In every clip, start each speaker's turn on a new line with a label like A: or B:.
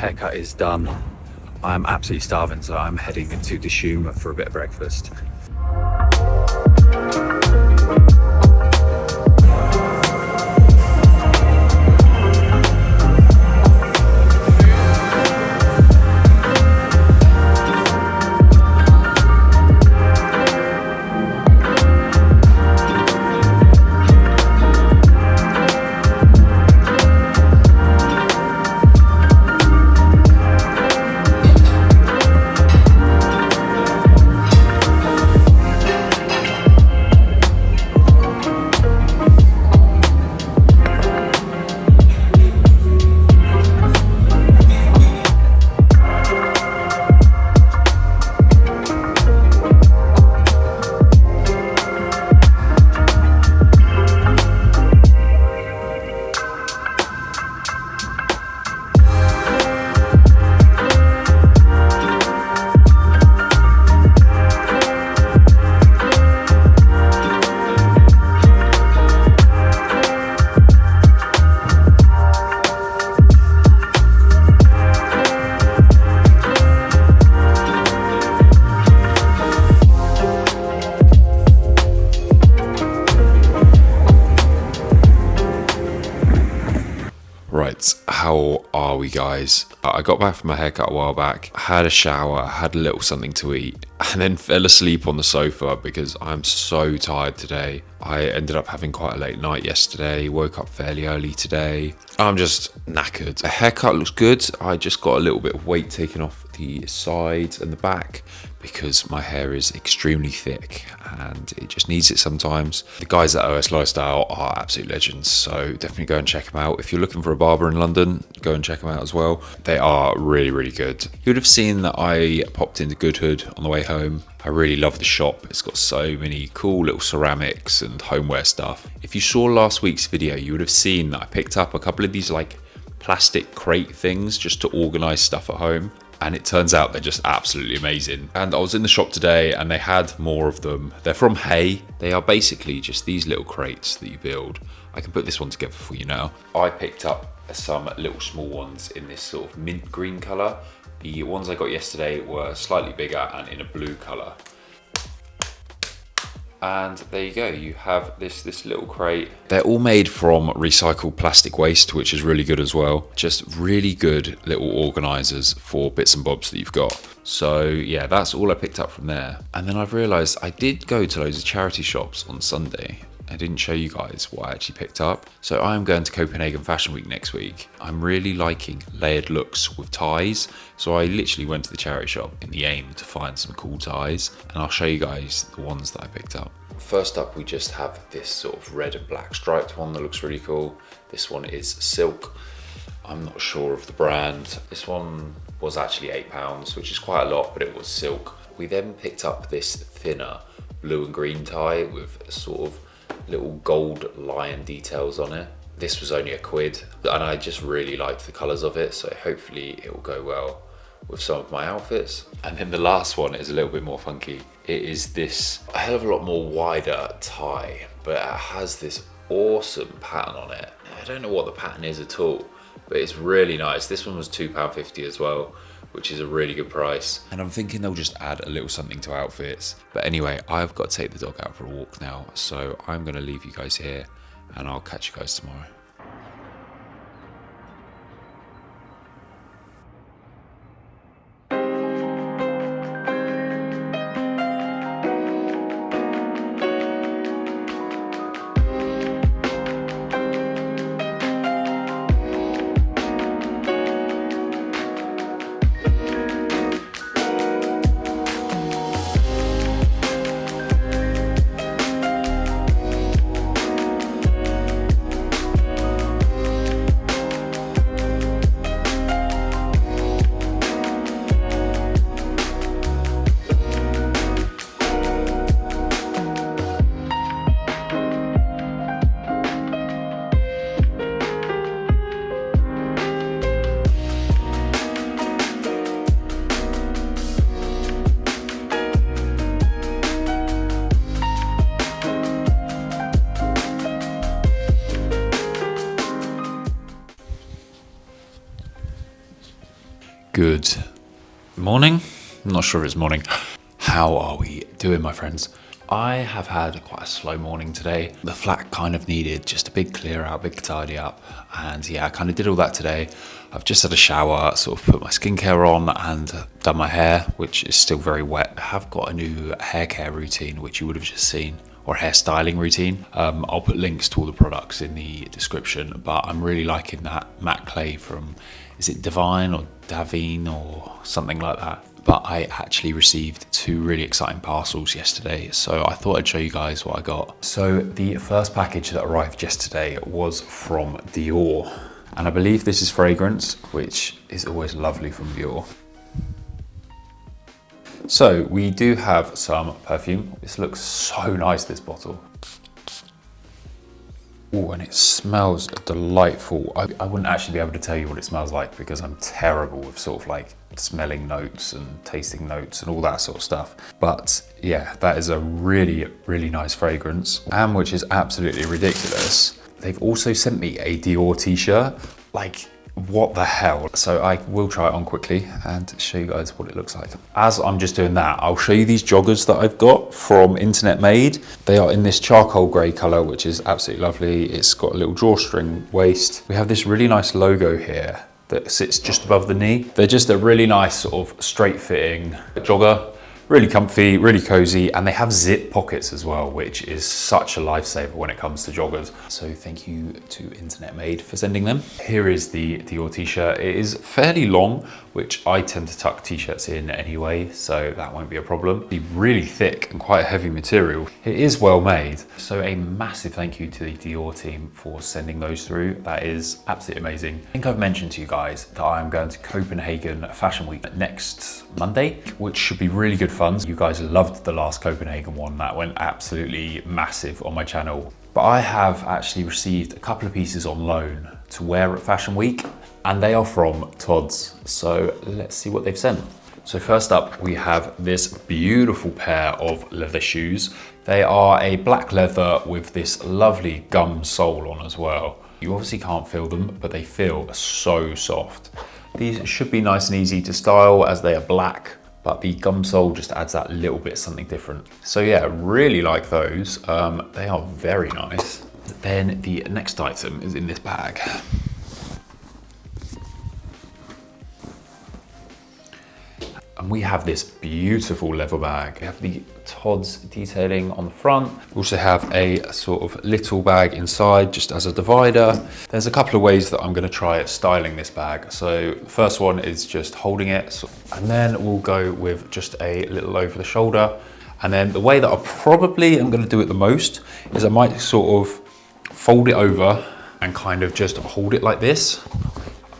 A: haircut is done. I'm absolutely starving, so I'm heading into Dishoom for a bit of breakfast.
B: Right, how are we guys? I got back from my haircut a while back, had a shower, had a little something to eat, and then fell asleep on the sofa because I'm so tired today. I ended up having quite a late night yesterday, woke up fairly early today. I'm just knackered. The haircut looks good. I just got a little bit of weight taken off the sides and the back because my hair is extremely thick and it just needs it sometimes. The guys at OS Lifestyle are absolute legends, so definitely go and check them out. If you're looking for a barber in London, go and check them out as well. They are really, really good. You would have seen that I popped into Goodhood on the way home. I really love the shop. It's got so many cool little ceramics and homeware stuff. If you saw last week's video, you would have seen that I picked up a couple of these like plastic crate things just to organize stuff at home. And it turns out they're just absolutely amazing. And I was in the shop today and they had more of them. They're from Hay. They are basically just these little crates that you build. I can put this one together for you now. I picked up some little small ones in this sort of mint green color. The ones I got yesterday were slightly bigger and in a blue color. And there you go, you have this little crate. They're all made from recycled plastic waste, which is really good as well. Just really good little organizers for bits and bobs that you've got. So yeah, that's all I picked up from there. And then I've realized I did go to loads of charity shops on Sunday. I didn't show you guys what I actually picked up. So I'm going to Copenhagen Fashion Week next week. I'm really liking layered looks with ties. So I literally went to the charity shop in the aim to find some cool ties. And I'll show you guys the ones that I picked up. First up, we just have this sort of red and black striped one that looks really cool. This one is silk. I'm not sure of the brand. This one was actually £8, which is quite a lot, but it was silk. We then picked up this thinner blue and green tie with sort of little gold lion details on it. This was only £1 and I just really liked the colours of it, so hopefully it will go well with some of my outfits. And then the last one is a little bit more funky. It is this a hell of a lot more wider tie, but it has this awesome pattern on it. I don't know what the pattern is at all, but it's really nice. This one was £2.50 as well, which is a really good price. And I'm thinking they'll just add a little something to outfits. But anyway, I've got to take the dog out for a walk now, so I'm gonna leave you guys here and I'll catch you guys tomorrow. Good morning. I'm not sure if it's morning. How are we doing, my friends? I have had quite a slow morning today. The flat kind of needed just a big clear out, big tidy up. And yeah, I kind of did all that today. I've just had a shower, sort of put my skincare on and done my hair, which is still very wet. I have got a new hair care routine, which you would have just seen, or hair styling routine. I'll put links to all the products in the description, but I'm really liking that matte clay from, is it Divine or Davine or something like that? But I actually received 2 really exciting parcels yesterday, so I thought I'd show you guys what I got. So the first package that arrived yesterday was from Dior, and I believe this is fragrance, which is always lovely from Dior. So we do have some perfume. This looks so nice, this bottle. Oh, and it smells delightful. I wouldn't actually be able to tell you what it smells like because I'm terrible with sort of like smelling notes and tasting notes and all that sort of stuff. But yeah, that is a really, really nice fragrance, and which is absolutely ridiculous. They've also sent me a Dior t-shirt. Like, what the hell? So I will try it on quickly and show you guys what it looks like. As I'm just doing that, I'll show you these joggers that I've got from Internet Made. They are in this charcoal grey colour, which is absolutely lovely. It's got a little drawstring waist. We have this really nice logo here that sits just above the knee. They're just a really nice sort of straight fitting jogger. Really comfy, really cozy, and they have zip pockets as well, which is such a lifesaver when it comes to joggers. So thank you to Internet Made for sending them. Here is the Dior t-shirt. It is fairly long, which I tend to tuck t-shirts in anyway, so that won't be a problem. It'll be really thick and quite a heavy material. It is well made. So a massive thank you to the Dior team for sending those through. That is absolutely amazing. I think I've mentioned to you guys that I am going to Copenhagen Fashion Week next Monday, which should be really good fun. You guys loved the last Copenhagen one. That went absolutely massive on my channel. But I have actually received a couple of pieces on loan to wear at Fashion Week, and they are from Tod's. So let's see what they've sent. So first up, we have this beautiful pair of leather shoes. They are a black leather with this lovely gum sole on as well. You obviously can't feel them, but they feel so soft. These should be nice and easy to style as they are black, but the gum sole just adds that little bit something different. So yeah, really like those. They are very nice. Then the next item is in this bag. And we have this beautiful leather bag. We have the Tod's detailing on the front. We also have a sort of little bag inside, just as a divider. There's a couple of ways that I'm gonna try styling this bag. So the first one is just holding it. And then we'll go with just a little over the shoulder. And then the way that I probably am gonna do it the most is I might sort of fold it over and kind of just hold it like this.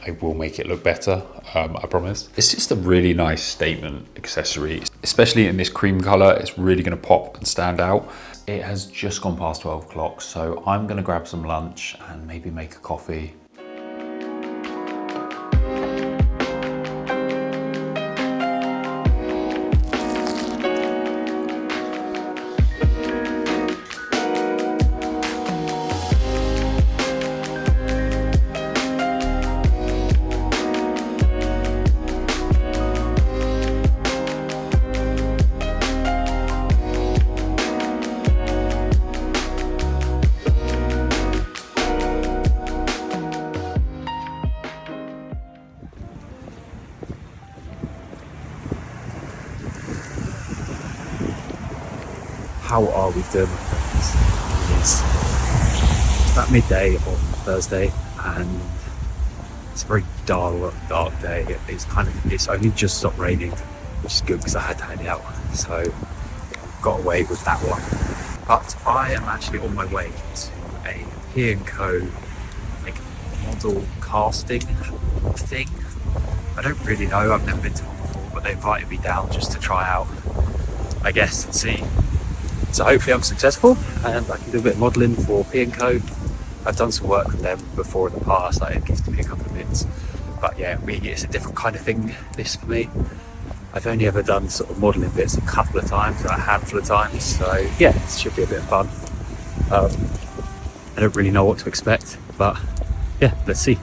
B: I will make it look better, I promise. It's just a really nice statement accessory, especially in this cream color. It's really gonna pop and stand out. It has just gone past 12 o'clock, so I'm gonna grab some lunch and maybe make a coffee.
A: How are we doing, my friends? It's about midday on Thursday, and it's a very dark day. It's only just stopped raining, which is good because I had to head out, so got away with that one. But I am actually on my way to a P&Co like model casting thing. I don't really know. I've never been to one before, but they invited me down just to try out, I guess, and see. So hopefully I'm successful and I can do a bit of modelling for P&Co. I've done some work with them before in the past. It gives me a couple of bits. But yeah, it's a different kind of thing, this for me. I've only ever done sort of modelling bits a couple of times, a handful of times. So yeah, it should be a bit of fun. I don't really know what to expect, but yeah, let's see.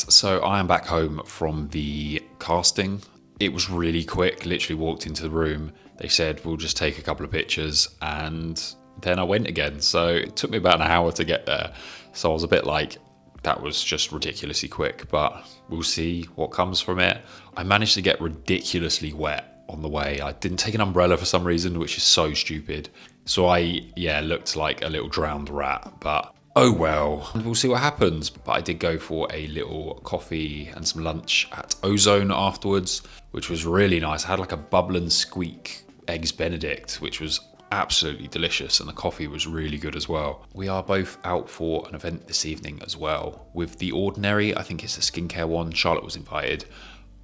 B: so I am back home from the casting. It was really quick, literally walked into the room. They said, we'll just take a couple of pictures, and then I went again. So it took me about an hour to get there. So I was a bit like, that was just ridiculously quick, but we'll see what comes from it. I managed to get ridiculously wet on the way. I didn't take an umbrella for some reason, which is so stupid. So I looked like a little drowned rat, but oh well, we'll see what happens. But I did go for a little coffee and some lunch at Ozone afterwards, which was really nice. I had like a bubble and squeak eggs Benedict, which was absolutely delicious, and the coffee was really good as well. We are both out for an event this evening as well with The Ordinary. I think it's a skincare one. Charlotte was invited.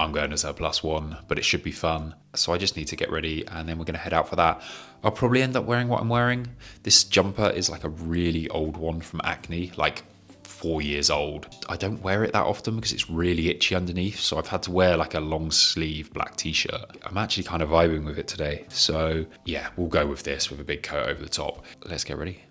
B: I'm going as her plus one, but it should be fun. So I just need to get ready, and then we're going to head out for that. I'll probably end up wearing what I'm wearing. This jumper is like a really old one from Acne, like 4 years old. I don't wear it that often because it's really itchy underneath, so I've had to wear like a long sleeve black t-shirt. I'm actually kind of vibing with it today. So yeah, we'll go with this with a big coat over the top. Let's get ready.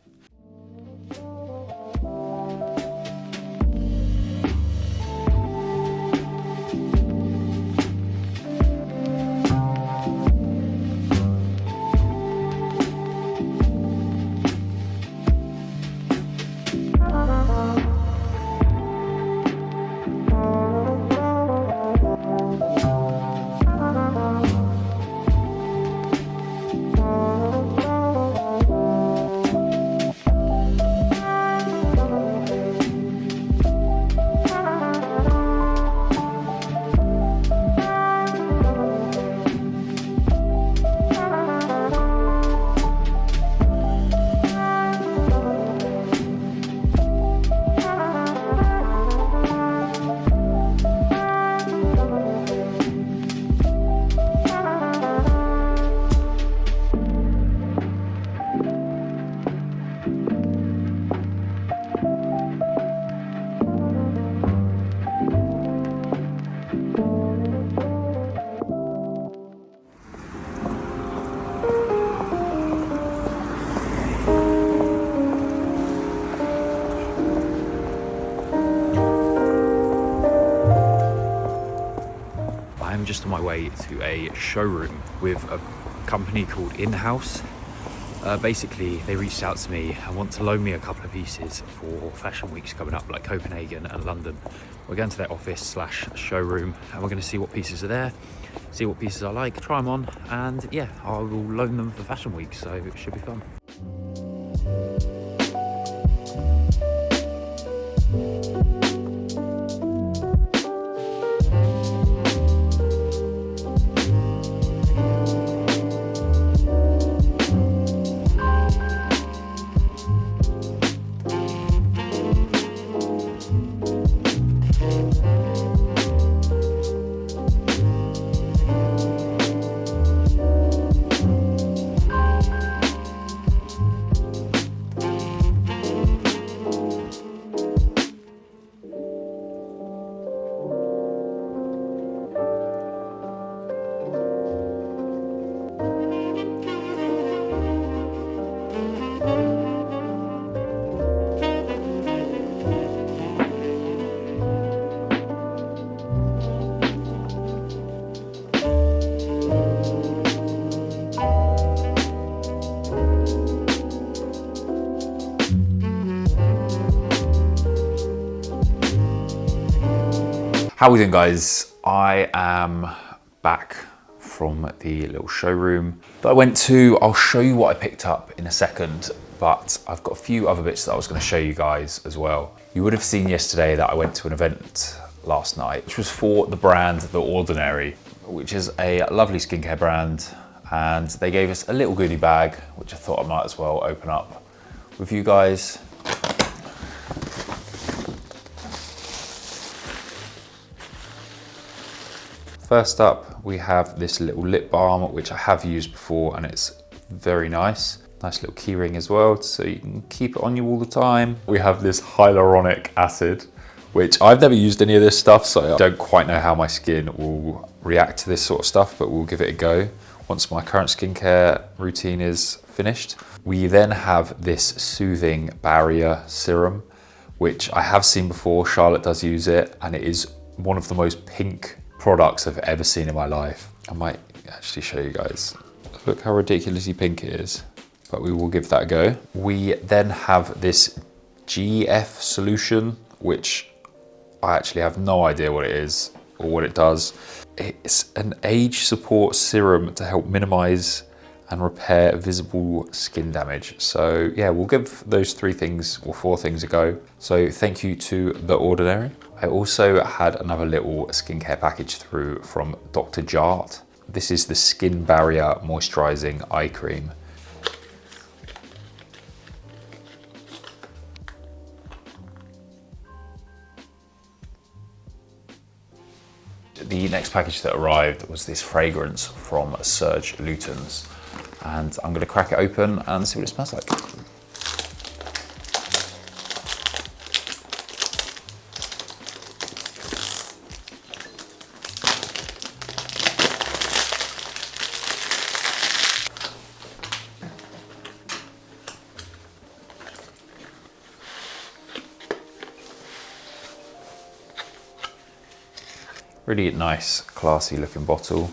B: I'm just on my way to a showroom with a company called In-House. Basically, they reached out to me and want to loan me a couple of pieces for fashion weeks coming up, like Copenhagen and London. We're going to their office / showroom, and we're going to see what pieces are there, see what pieces I like, try them on, and yeah, I will loan them for fashion week, so it should be fun. How are we doing, guys? I am back from the little showroom that I went to. I'll show you what I picked up in a second, but I've got a few other bits that I was going to show you guys as well. You would have seen yesterday that I went to an event last night, which was for the brand The Ordinary, which is a lovely skincare brand, and they gave us a little goodie bag, which I thought I might as well open up with you guys. First up, we have this little lip balm, which I have used before, and it's very nice. Nice little key ring as well, so you can keep it on you all the time. We have this hyaluronic acid, which I've never used any of this stuff, so I don't quite know how my skin will react to this sort of stuff, but we'll give it a go once my current skincare routine is finished. We then have this soothing barrier serum, which I have seen before. Charlotte does use it, and it is one of the most pink products I've ever seen in my life. I might actually show you guys. Look how ridiculously pink it is, but we will give that a go. We then have this GF solution, which I actually have no idea what it is or what it does. It's an age support serum to help minimize and repair visible skin damage. So yeah, we'll give those 3 things or 4 things a go. So thank you to The Ordinary. I also had another little skincare package through from Dr. Jart. This is the Skin Barrier Moisturizing Eye Cream. The next package that arrived was this fragrance from Serge Lutens, and I'm going to crack it open and see what it smells like. Really nice, classy looking bottle.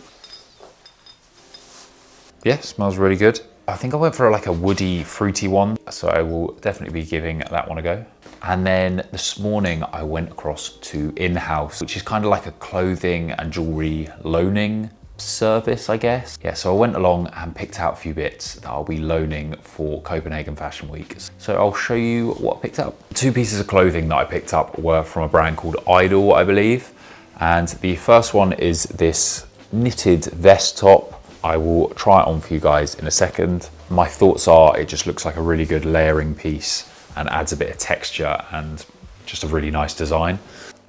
B: Yeah, smells really good. I think I went for like a woody, fruity one, so I will definitely be giving that one a go. And then this morning I went across to In-House, which is kind of like a clothing and jewelry loaning service, I guess. Yeah, so I went along and picked out a few bits that I'll be loaning for Copenhagen Fashion Week. So I'll show you what I picked up. 2 pieces of clothing that I picked up were from a brand called Idol, I believe. And the first one is this knitted vest top. I will try it on for you guys in a second. My thoughts are it just looks like a really good layering piece and adds a bit of texture and just a really nice design.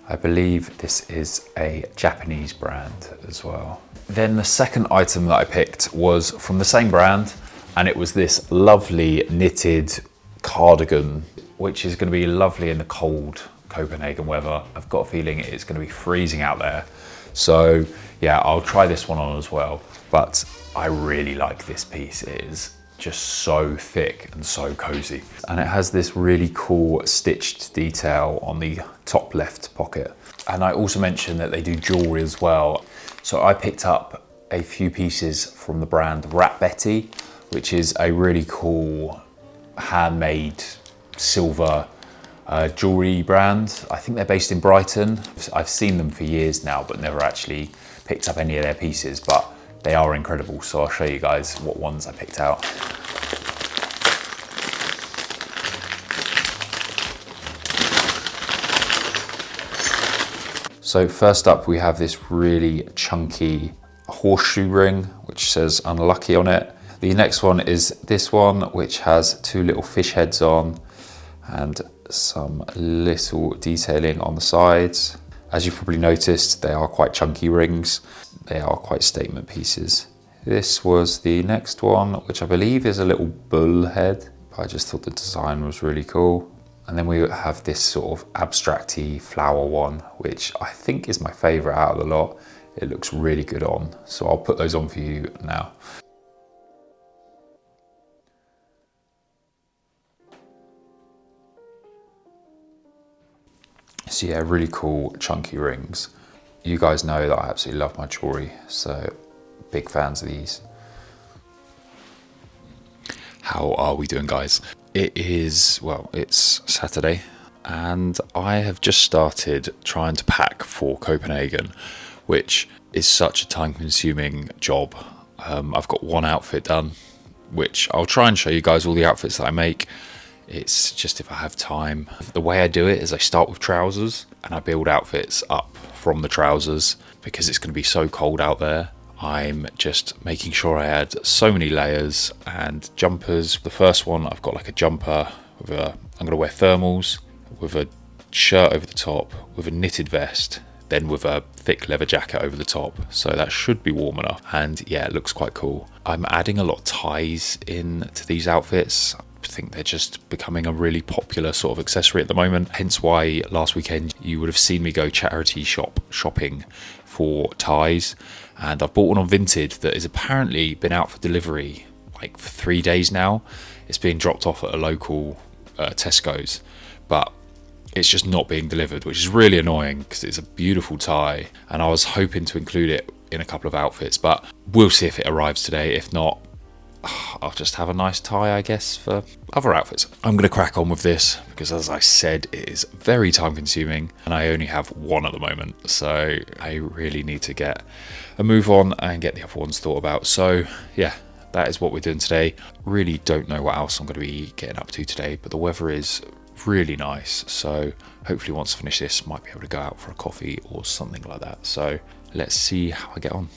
B: I believe this is a Japanese brand as well. Then the second item that I picked was from the same brand, and it was this lovely knitted cardigan, which is going to be lovely in the cold Copenhagen weather. I've got a feeling it's going to be freezing out there. So yeah, I'll try this one on as well. But I really like this piece. It is just so thick and so cozy. And it has this really cool stitched detail on the top left pocket. And I also mentioned that they do jewelry as well. So I picked up a few pieces from the brand Rat Betty, which is a really cool handmade silver jewelry brand. I think they're based in Brighton. I've seen them for years now, but never actually picked up any of their pieces, but they are incredible. So I'll show you guys what ones I picked out. So first up, we have this really chunky horseshoe ring, which says unlucky on it. The next one is this one, which has 2 little fish heads on and some little detailing on the sides. As you've probably noticed, they are quite chunky rings. They are quite statement pieces. This was the next one, which I believe is a little bull head. I just thought the design was really cool. And then we have this sort of abstracty flower one, which I think is my favorite out of the lot. It looks really good on. So I'll put those on for you now. So yeah, really cool chunky rings. You guys know that I absolutely love my jewelry, so big fans of these. How are we doing, guys? It is, well, it's Saturday and I have just started trying to pack for Copenhagen, which is such a time-consuming job. I've got one outfit done, which I'll try and show you guys all the outfits that I make. It's just if I have time. The way I do it is I start with trousers and I build outfits up from the trousers because it's going to be so cold out there. I'm just making sure I add so many layers and jumpers. The first one, I've got like a jumper with I'm going to wear thermals with a shirt over the top, with a knitted vest, then with a thick leather jacket over the top. So that should be warm enough. And yeah, it looks quite cool. I'm adding a lot of ties in to these outfits. I think they're just becoming a really popular sort of accessory at the moment. Hence why last weekend you would have seen me go charity shopping for ties. And I've bought one on Vinted that has apparently been out for delivery like for 3 days now. It's being dropped off at a local Tesco's. But it's just not being delivered, which is really annoying because it's a beautiful tie and I was hoping to include it in a couple of outfits, but we'll see if it arrives today. If not, I'll just have a nice tie, I guess, for other outfits. I'm going to crack on with this because, as I said, it is very time consuming and I only have one at the moment, so I really need to get a move on and get the other ones thought about. So yeah, that is what we're doing today. Really don't know what else I'm going to be getting up to today, but the weather is really nice, so hopefully once I finish this, might be able to go out for a coffee or something like that. So let's see how I get on.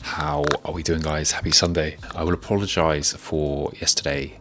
B: How are we doing, guys? Happy Sunday. I will apologise for yesterday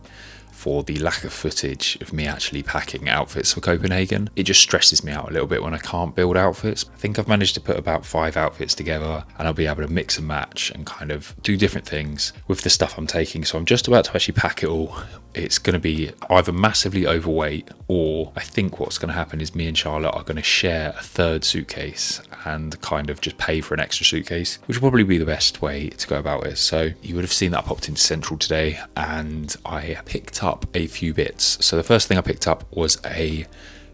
B: for the lack of footage of me actually packing outfits for Copenhagen. It just stresses me out a little bit when I can't build outfits. I think I've managed to put about 5 outfits together and I'll be able to mix and match and kind of do different things with the stuff I'm taking. So I'm just about to actually pack it all. It's going to be either massively overweight, or I think what's going to happen is me and Charlotte are going to share a third suitcase and kind of just pay for an extra suitcase, which will probably be the best way to go about it. So you would have seen that I popped into Central today and I picked up a few bits. So the first thing I picked up was a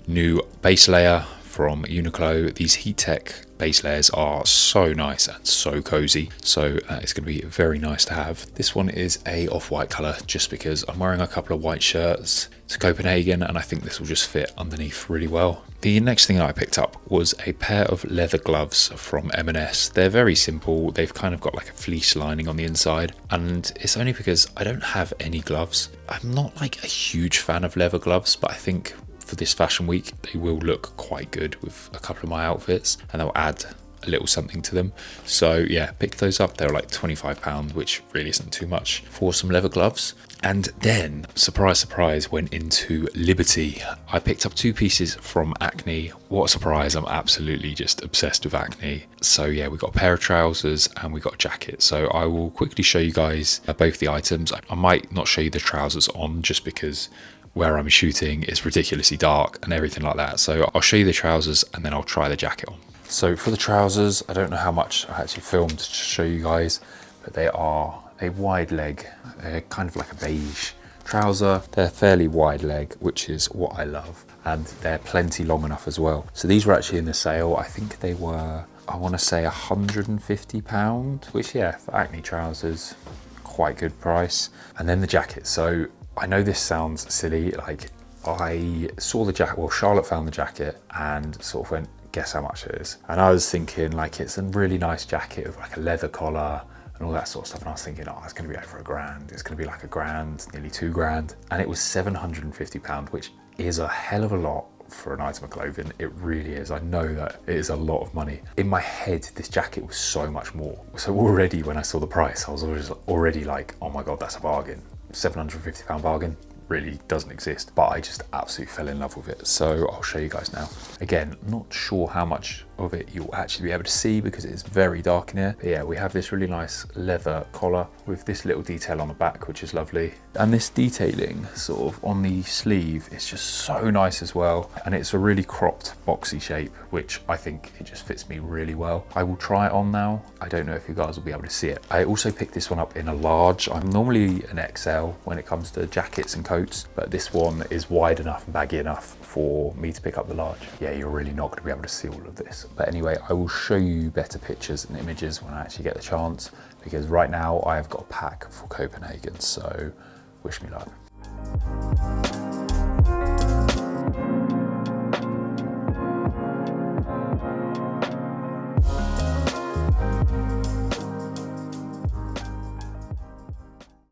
B: new base layer from Uniqlo. These Heat Tech base layers are so nice and so cozy, so it's going to be very nice to have. This one is a off-white colour just because I'm wearing a couple of white shirts to Copenhagen and I think this will just fit underneath really well. The next thing that I picked up was a pair of leather gloves from M&S. They're very simple. They've kind of got like a fleece lining on the inside, and it's only because I don't have any gloves. I'm not like a huge fan of leather gloves, but I think for this fashion week they will look quite good with a couple of my outfits and they'll add a little something to them. So yeah, picked those up. They were like £25, which really isn't too much for some leather gloves. And then, surprise, surprise, went into Liberty. I picked up 2 pieces from Acne. What a surprise, I'm absolutely just obsessed with Acne. So yeah, we got a pair of trousers and we got a jacket. So I will quickly show you guys both the items. I might not show you the trousers on just because where I'm shooting is ridiculously dark and everything like that. So I'll show you the trousers and then I'll try the jacket on. So for the trousers, I don't know how much I actually filmed to show you guys, but they are a wide leg. They're kind of like a beige trouser. They're fairly wide leg, which is what I love. And they're plenty long enough as well. So these were actually in the sale. I think they were, I want to say £150, which yeah, for Acne trousers, quite good price. And then the jacket. So I know this sounds silly, like I saw the jacket, well, Charlotte found the jacket and sort of went, guess how much it is? And I was thinking like, it's a really nice jacket with like a leather collar and all that sort of stuff. And I was thinking, oh, it's gonna be over £1,000. It's gonna be like £1,000, nearly £2,000. And it was £750, which is a hell of a lot for an item of clothing. It really is. I know that it is a lot of money. In my head, this jacket was so much more. So already when I saw the price, I was already like, oh my God, that's a bargain. £750 bargain really doesn't exist, but I just absolutely fell in love with it. So I'll show you guys now. Again, not sure how much of it you'll actually be able to see because it's very dark in here. But yeah, we have this really nice leather collar with this little detail on the back, which is lovely. And this detailing sort of on the sleeve is just so nice as well. And it's a really cropped boxy shape, which I think it just fits me really well. I will try it on now. I don't know if you guys will be able to see it. I also picked this one up in a large. I'm normally an XL when it comes to jackets and coats, but this one is wide enough and baggy enough for me to pick up the large. Yeah, you're really not going to be able to see all of this. But anyway, I will show you better pictures and images when I actually get the chance, because right now I have got a pack for Copenhagen, so wish me luck.